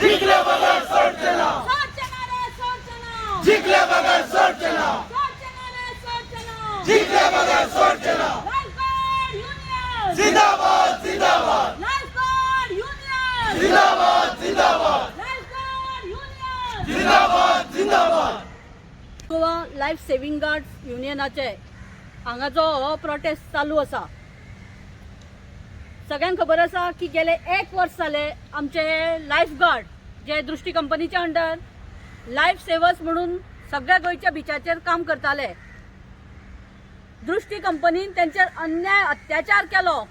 जिंकले बगर सोडचना जिंकले बगर सोडचना जिंकले बगर सोडचना जिंदाबाद जिंदाबाद जिंदाबाद जिंदाबाद जिंदाबाद जिंदाबाद गोवा लायफ सेविंग गार्ड्स युनियनाचे हांगाचो हो प्रोटेस्ट चालू आसा। सगळ्यांक खबर आसा की गेले 1 वर्ष जाले आमचे लायफ गार्ड जे दृष्टी कंपनीच्या अंडर लायफ सेवर्स म्हणून सगळ्या गोंयच्या बिचाचेर काम करताले। दृष्टी कंपनीन त्यांचेर अन्याय अत्याचार केलो।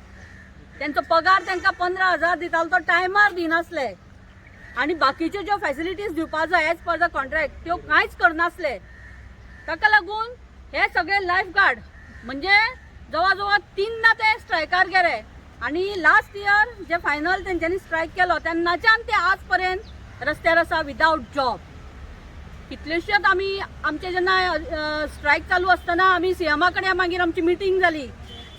त्यांचो पगार तांकां 15,000 दितालो तो टायमार दिनासले आणि बाकीच्यो ज्यो फॅसिलिटीज दिवपा जाय एज पर द कॉन्ट्रॅक्ट त्यो कांयच करनासले। ताका लागून हे सगळे लायफ गार्ड म्हणजे जवळ जवळ 3दा ते स्ट्रायकार गेले आणि लास्ट इयर जे फायनल तेंच्यांनी स्ट्रायक केलो तेन्नाच्यान ते आज पर्यंत रस्त्यार आसा विदाउट जॉब। कितलेशेच आमी आमचे जेन्ना स्ट्रायक चालू आसतना आमी सीएमा कडेन मागीर आमची मिटींग जाली।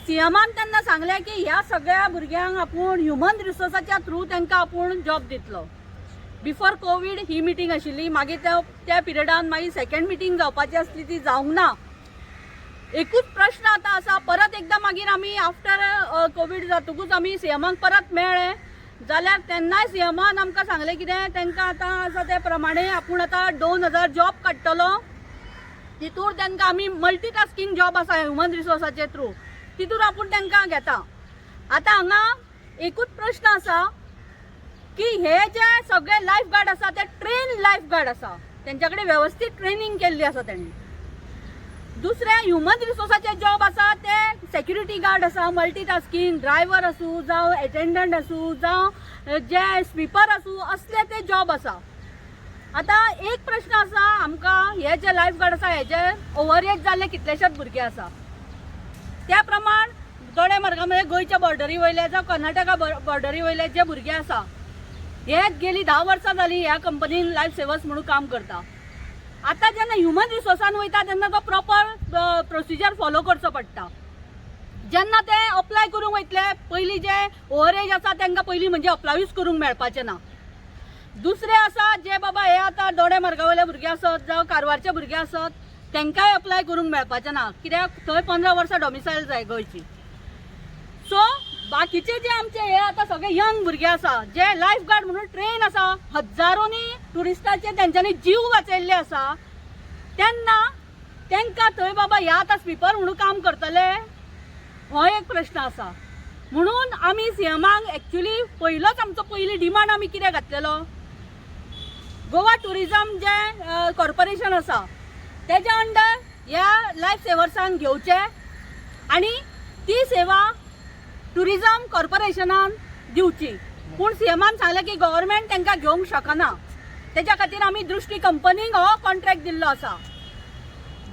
सीएमान तेन्ना सांगले की ह्या सगळ्या भुरग्यांक आपूण ह्युमन रिसोर्साच्या थ्रू तांकां आपूण जॉब दितलो। बिफोर कोविड ही मिटींग आशिल्ली, मागीर त्या पिरियडान मागीर सेकंड मिटींग जावपाची आसली ती जावंक ना। एकूच प्रश्न आता आसा, परत एकदा मागीर आमी आफ्टर कोविड जातकूच आमी सीएमाक परत मेळ्ळे जाल्यार तेन्नाय सीएमान आमकां सांगले कितें तांकां आतां आसा ते प्रमाणे आपूण आतां 2000 जॉब काडटलो, तितूर तांकां आमी मल्टीटास्किंग जॉब आसा ह्युमन रिसोर्साचे थ्रू तितूर आपूण तांकां घेता। आतां हांगा एकूच प्रश्न आसा की हे जे सगळे लायफ गार्ड आसा ते ट्रेन लायफ गार्ड आसा, तेंच्या कडेन व्यवस्थित ट्रेनिंग केल्ली आसा तेणी। दुसरे ह्युमन रिसोर्साचे जॉब आसा ते सेक्युरिटी गार्ड आसा, मल्टीटास्किंग ड्रायव्हर आसूं जावं अटेंडंट आसूं जावं जे स्वीपर आसूं असले ते जॉब आसा। आता एक प्रश्न आसा आमकां, हे जे लायफ गार्ड आसा हेजे ओव्हर एज जाल्ले कितलेशेच भुरगे आसा। त्या प्रमाण दोडे मार्गामध्ये गोंयच्या बॉर्डरी वयले जावं कर्नाटका बॉर्डरी वयले जे भुरगे आसा हे गेली 10 वर्सां जाली ह्या कंपनीन लायफ सेवर्स म्हणून काम करता। आता जेन्ना ह्युमन रिसोर्सान वयता तेन्ना तो प्रॉपर प्रोसिजर फॉलो करचो पडटा। जेन्ना ते अप्लाय करूंक वयतले पयलीं जे ओव्हर एज आसा तांकां पयलीं म्हणजे अप्लायूच करूंक मेळपाचें ना। दुसरे आसा जे बाबा हे आतां दोडे मार्गावयले भुरगे आसत जावं कारवारचे भुरगे आसत तांकांय अप्लाय करूंक मेळपाचें ना, कित्याक थंय 15 वर्सां डॉमिसायल जाय गोंयची। सो बाकीचे जे आमचे हे आता सगळे यंग भुरगे आसा जे लायफ गार्ड म्हणून ट्रेन आसा, हजारोनी टुरिस्टाचे तेंच्यांनी जीव वाचयल्ले आसा, तेन्ना तांकां थंय बाबा ह्या आतां स्वीपर म्हणून काम करतले हो एक प्रश्न आसा। म्हणून आमी सीएमाक एक्चुअली पयलोच आमचो पयली डिमांड आमी कितें घातलेलो, गोवा टुरिझम जे कॉर्पोरेशन आसा तेज्या अंडर ह्या लायफ सेवर्सांक घेवचे आणि ती सेवा टुरिझम कॉर्पोरेशनान दिवची। पूण सीएमान सांगलें की गव्हर्नमेंट तांकां घेवंक शकना, तेज्या खातीर आमी दृष्टी कंपनीक हो कॉन्ट्रॅक्ट दिल्लो आसा।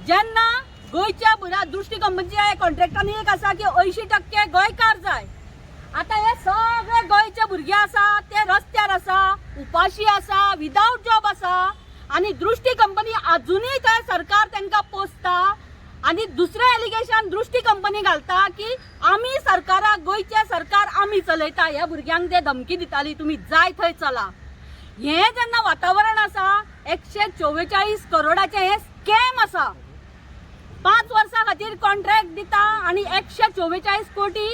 जेन्ना गोंयच्या दृष्टी कंपनीच्या कॉन्ट्रॅक्टान एक आसा की 80% गोंयकार जाय। आता हे सगळे गोंयचे भुरगे आसा ते रस्त्यार आसा, उपाशी आसा, विदाउट जॉब आसा आणि दृष्टी कंपनी अजूनही थंय सरकार तांकां पोसता आणि दुसरे एलिगेशन दृष्टी कंपनी घालता की आमी सरकाराक गोंयचे सरकार आमी चलयता, ह्या भुरग्यांक ते धमकी दिताली तुम्ही जाय थंय चला। हे जेन्ना वातावरण आसा 144 करोडाचे हे स्कॅम आसा। 5 वर्सां खातीर कॉन्ट्रॅक्ट दिता आणि 144 कोटी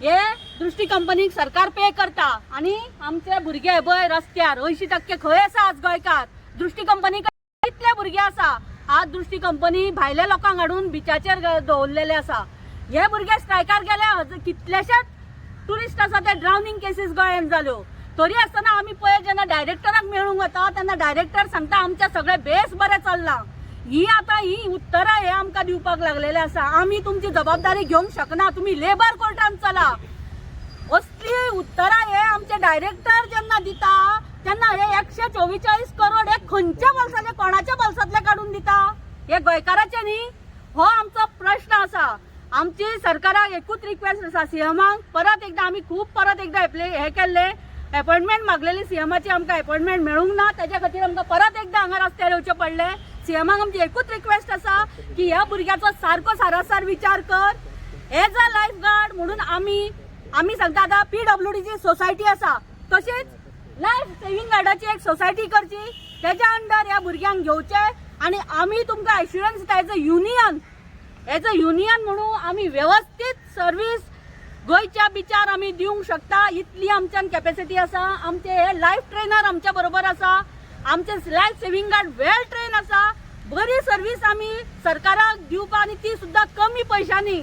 हे दृष्टी कंपनीक सरकार पे करता आणि आमचे भुरगे पळय रस्त्यार 80% खंय आसा आज गोंयकार। दृष्टी कंपनी कितले भुरगे आसा आज दृष्टी कंपनी भायल्या लोकांक हाडून बिचाचेर दवरलेले आसा। हे भुरगे स्ट्रायकार गेले, कितलेशेच टुरिस्ट आसा ते ड्रावनिंग केसीस गोंयांत जाल्यो। तरी आसतना आमी पळय जेन्ना डायरेक्टराक मेळूंक वता तेन्ना डायरेक्टर सांगता आमचे सगळे बेस बरें चल्लां। ही उत्तरां हे आमकां दिवपाक लागलेले आसा, आमी तुमची जबाबदारी घेवंक शकना, तुम्ही लेबर कोर्टान चला। असली उत्तरां हे आमचे डायरेक्टर जेन्ना दिता तेन्ना हे 144 करोड हे खंयच्या बल्साचे कोणाच्या बल्सातले काढून दिता, हे गोंयकाराचे न्ही? हो आमचो प्रश्न आसा। आमची सरकाराक एकूच रिक्वेस्ट आसा सीएमाक, परत एकदा आमी परत एकदा हे केल्ले अपॉइंटमेंट मागलेली सीएमाची, आमकां अपॉइंटमेंट मेळूंक ना, त्याच्या खातीर आमकां परत एकदा हांगा रस्त्यार येवचें पडले। सीएमाक आमची एकूच रिक्वेस्ट आसा की ह्या भुरग्याचो सारको सारासार विचार कर। एज अ लायफ गार्ड म्हणून आमी सांगता आतां PWDची सोसायटी आसा, तशेंच लायफ सेव्हिंग गार्डाची एक सोसायटी करची, त्याच्या अंडर ह्या भुरग्यांक घेवचे आणि आम्ही तुमकां एश्युरन्स दिता एज अ युनियन म्हणून आम्ही व्यवस्थित सर्व्हिस गोयच्या बिचार आम्ही दिवंक शकता, इतली आमच्यान कॅपॅसिटी आसा. आमचे हे लायफ ट्रेनर आमच्या बरोबर आसा, आमचे लायफ सेव्हिंग गार्ड वेल ट्रेन आसा, बरी सर्व्हिस आम्ही सरकाराक दिवपा आणि ती सुद्धा कमी पैशांनी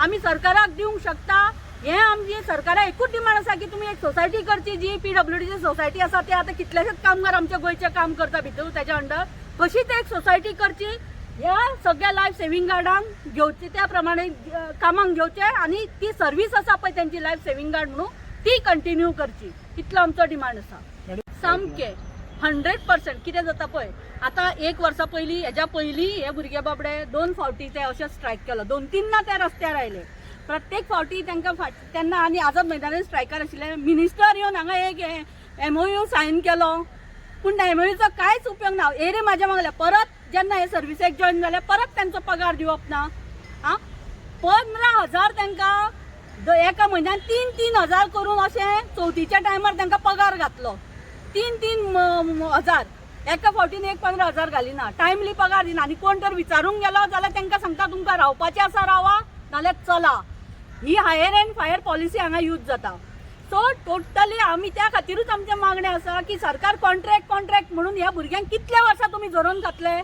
आम्ही सरकाराक दिवंक शकता. हे आमची सरकारा एकूच डिमांड आसा की तुम्ही एक सोसायटी करची, जी PWDची सोसायटी आसा ते आता कितलेशेच कामगार आमच्या गोयचे काम करता भितर त्याच्या अंडर, तशीच एक सोसायटी करची, ह्या सगळ्या लायफ सेव्हिंग गार्डांक घेवचे त्या प्रमाणे कामांक घेवचे आणि ती सर्व्हिस आसा पळय त्यांची लायफ सेव्हिंग गार्ड म्हणून ती कंटिन्यू करची, इतलो आमचो डिमांड आसा. सामके 100% कितें जाता पळय, आता 1 वर्सा पयलीं हेज्या पयलीं हे भुरगे बाबडे 2 फावटी ते अशें स्ट्रायक केलो, 2-3 ते रस्त्यार आयले. प्रत्येक फावटी तांकां तेन्ना आनी आझाद मैदानार स्ट्रायकार आशिल्ले, मिनिस्टर येवन हांगा एक MOU सायन केलो, पूण त्या MOUचो कांयच उपयोग ना. एरे म्हाज्या मागल्या परत जेन्ना हे सर्विसेक जॉईन जाले परत तांचो पगार दिवप ना. 15,000 तांकां एका म्हयन्यान 3,000 करून अशें चवथीच्या टायमार तांकां पगार घातलो. 3,000 एका फावटीन 15,000 घालिना, टायमली पगार दिना. आनी कोण तर विचारूंक गेलो जाल्यार तांकां सांगता तुमकां रावपाचें आसा रावा नाल्यार चला. ही हायर एंड फायर पॉलिसी हांगा यूज जाता. सो टोटली आमी त्या खातीरूच आमचे मागणे आसा की सरकार कॉन्ट्रॅक्ट म्हणून ह्या भुरग्यांक कितले वर्सां तुमी धरून घातले.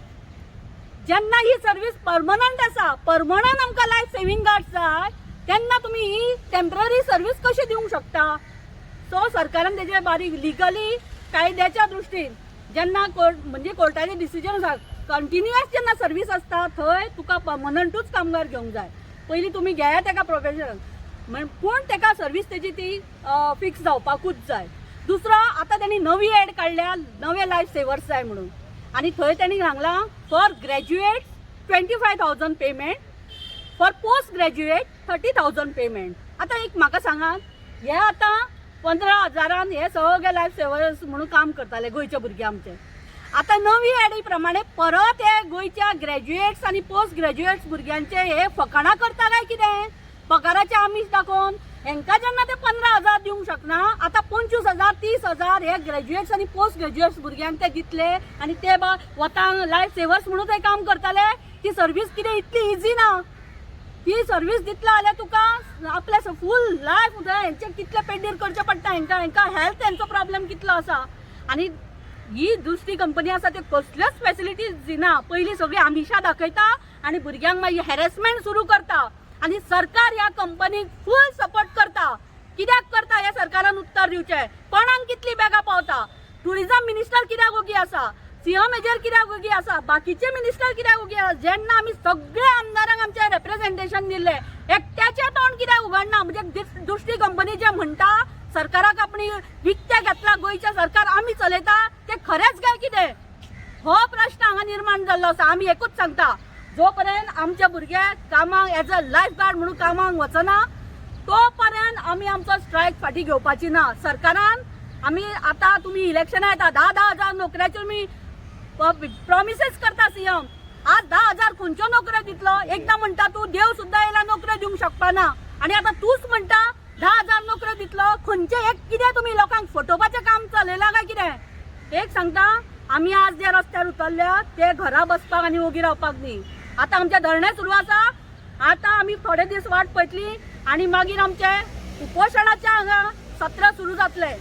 जेन्ना ही सर्वीस परमनंट आसा, परमनंट आमकां लायफ सेव्हिंग गार्ड जाय, तेन्ना तुमी ही टेम्पररी सर्वीस कशी दिवंक शकता. सो सरकारान तेजे बारीक लिगली कायद्याच्या दृश्टीन जेन्ना म्हणजे कोर्टाचे डिसिजन आसा, कंटिन्युअस जेन्ना सर्वीस आसता थंय तुका परमनंटूच कामगार घेवंक जाय. पयलीं तुमी घेया तेका प्रोफेशनल, पूण तेका सर्वीस तेजी ती फिक्स जावपाकूच जाय. दुसरो आतां तेणी नवी एड काडल्या, नवे लायफ सेवर्स जाय म्हणून, आणि थंय तेणी सांगलां for graduate 25,000 payment, for post graduate 30,000 payment. आतां एक म्हाका सांगात, हे आतां 15,000 हे सगळे लायफ सेवर्स म्हणून काम करताले गोंयचे भुरगे आमचे. आता नवी एडी प्रमाणे परत हे गोयच्या ग्रॅज्युएट्स आणि पोस्ट ग्रॅज्युएट्स भुरग्यांचे हे फकाणां करता काय कितें, पगाराचे आमीश दाखोवन हेंकां जेन्ना ते 15,000 दिवंक शकना, आता 25,000 30,000 हे ग्रॅज्युएट्स आणि पोस्ट ग्रॅज्युएट्स भुरग्यांक ते दितले आणि ते वता लायफ सेवर्स म्हणून ते काम करताले. ती सर्वीस कितें इतली इजी ना. ही सर्वीस दितला जाल्यार तुका आपल्या फूल लायफ हेंचे कितले पेड्डीर करचे पडटा, हेंकां हेल्थ हेंचो प्रॉब्लेम कितलो आसा. आणि ही दुसरी कंपनी आसा ते कसल्योच फॅसिलिटीज दिना. पयलीं सगळी आमिशां दाखयता आणि भुरग्यांक मागीर हॅरेसमेंट सुरू करता. आणि सरकार ह्या कंपनीक फूल सपोर्ट करता. कित्याक करता हे सरकारान उत्तर दिवचें. कोणाक कितली बॅगां पावता, टुरिझम मिनिस्टर कित्याक ओगी आसा, सीएम मेजर कित्याक ओगी आसा, बाकीचे मिनिस्टर कित्याक ओगी आसा. जेन्ना आमी सगळे आमदारांक आमचे रिप्रेझेंटेशन दिल्ले, एकट्याचें तोंड कित्याक उगडना. म्हणजे दुसरी कंपनी जे म्हणटा सरकाराक आपण विकते घेतला, गोयचे सरकार आमी चलयता, ते खरेंच काय कितें, हो प्रश्न हांगा निर्माण जाल्लो आसा. आमी एकूच सांगता, जो पर्यंत आमचे भुरगे कामाक एज अ लायफ गार्ड म्हणून कामाक वचना तो पर्यंत आमी आमचो स्ट्रायक फाटी घेवपाची ना. सरकारान आमी आतां तुमी इलेक्शनां येता, 10,000 नोकऱ्याच्यो तुमी प्रॉमिसेस करता सीएम. आज 10,000 खंयच्यो नोकऱ्यो दितलो. एकदां म्हणटा तूं देव सुद्दां येयला नोकऱ्यो दिवंक शकपाना, आणि आता तूच म्हणटा 10,000 नोकऱ्यो दितलो. खंयचे एक कितें तुमी लोकांक फटोवपाचें काम चलयलां काय कितें. एक सांगता, आमी आज जे रस्त्यार उतरल्या ते घरा बसपाक आनी ओगी रावपाक न्ही. आता आमचे धरणे सुरू आसा. आता आमी थोडे दीस वाट पळयतली आणि मागीर आमचे उपोशणाचे हांगा सत्र सुरू जातले.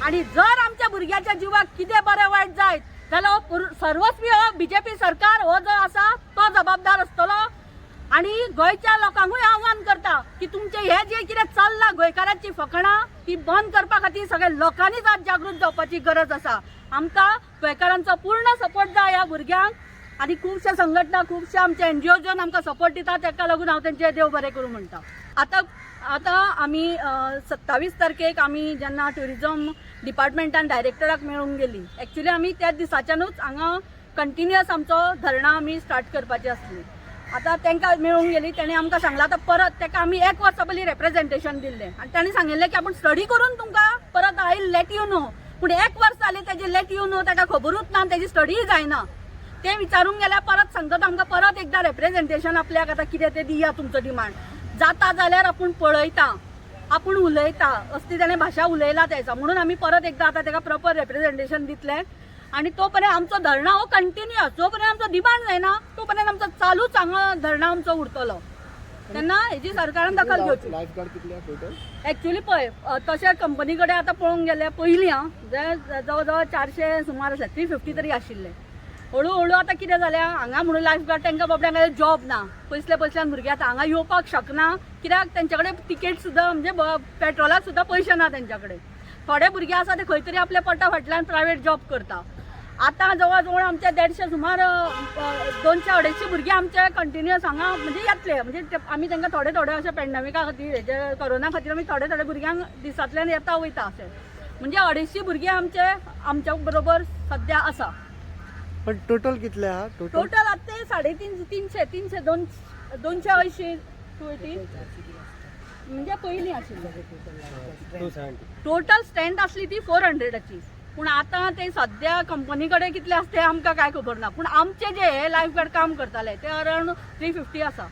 आणि जर आमच्या भुरग्याच्या जिवाक कितें बरें वायट जायत जाल्यार सर्वस्वी हो बीजेपी सरकार हो जो आसा तो जबाबदार आसतलो. आणि गोयच्या लोकांकूय आव्हान करता की तुमचे हे जे कितें चल्लां गोंयकारांची फकाणां ती बंद करपा खातीर सगळ्या लोकांनीच आज जागृत जावपाची गरज आसा. आमकां गोंयकारांचो पूर्ण सपोर्ट जाय ह्या भुरग्यांक. आणि खुबशे संघटना, खुबशे आमचे NGOजन आमकां सपोर्ट दिता, ताका लागून हांव तेंचे देव बरें करूं म्हणटा. आता आमी 27 तारखेक आमी जेन्ना टुरिझम डिपार्टमेंटान डायरेक्टराक मेळूंक गेली, एक्चुली आमी त्याच दिसाच्यानूच हांगा कंटिन्युअस आमचो धरणा आमी स्टार्ट करपाची आसली. आता तांकां मेळूंक गेली, तेणी आमकां सांगलां आतां परत ताका आमी 1 वर्सा पयलीं रिप्रेझेंटेशन दिल्लें आणि ताणी सांगिल्लें की आपूण स्टडी करून तुमकां परत आय लेट यू नो. पूण 1 वर्स जालें तेजे लेट यू नो ताका खबरूच ना, तेजी स्टडीय जायना. ते विचारूंक गेल्यार परत सांगता आमकां परत एकदां रिप्रेझेंटेशन आपल्याक आतां कितें तें दिया तुमचो डिमांड. जाता जाल्यार आपूण पळयता. आपूण उलयता असली ताणें भाशा उलयला तेचा म्हणून आमी परत एकदा आतां ताका प्रॉपर रिप्रेझेंटेशन दितलें आनी तो पर्यंत आमचो धरणा हो कंटिन्यू जो पर्यंत आमचो डिमांड जायना तो पर्यंत आमचो चालूच हांगा धरणा आमचो उरतलो तेन्ना हेजी सरकारान दखल घेवची. लायफ गार्ड कितले टोटल? एक्चुअली पळय तशें कंपनी कडेन आतां पळोवंक गेल्यार पयलीं जवळ जवळ 400 सुमार आसा 350 तरी आशिल्ले. हळू हळू आतां कितें जालें हांगा म्हणून लायफ गार्ड तांकां बाबड्यांक जॉब ना पयसल्यान भुरगे आतां हांगा येवपाक शकना कित्याक तेंच्या कडेन तिकेट सुद्दां म्हणजे पेट्रोलाक सुद्दां पयशे ना तेंच्या कडेन. थोडे भुरगे आसा ते खंय तरी आपल्या पोटा फाटल्यान प्रायवेट जॉब करता. आतां जवळ जवळ आमचे 150 सुमार 200-250 भुरगे आमचे कंटिन्युअस हांगा म्हणजे येतले म्हणजे आमी तांकां थोडे थोडे अशे पॅन्डेमिका खातीर हेजे कोरोना खातीर आमी थोडे थोडे भुरग्यांक दिसांतल्यान येता वयता अशें म्हणजे 250 भुरगे आमच्या बरोबर सद्या आसा. पण टोटल कितले आहा टोटल आतां ते 350 280 म्हणजे पयलीं आशिल्ले. टोटल स्टँड आसली ती 400ची पूण आतां ते सद्या कंपनी कडेन कितले आसा ते आमकां कांय खबर ना पूण आमचे जे लायफ गार्ड काम करताले ते अरावंड 350 आसा.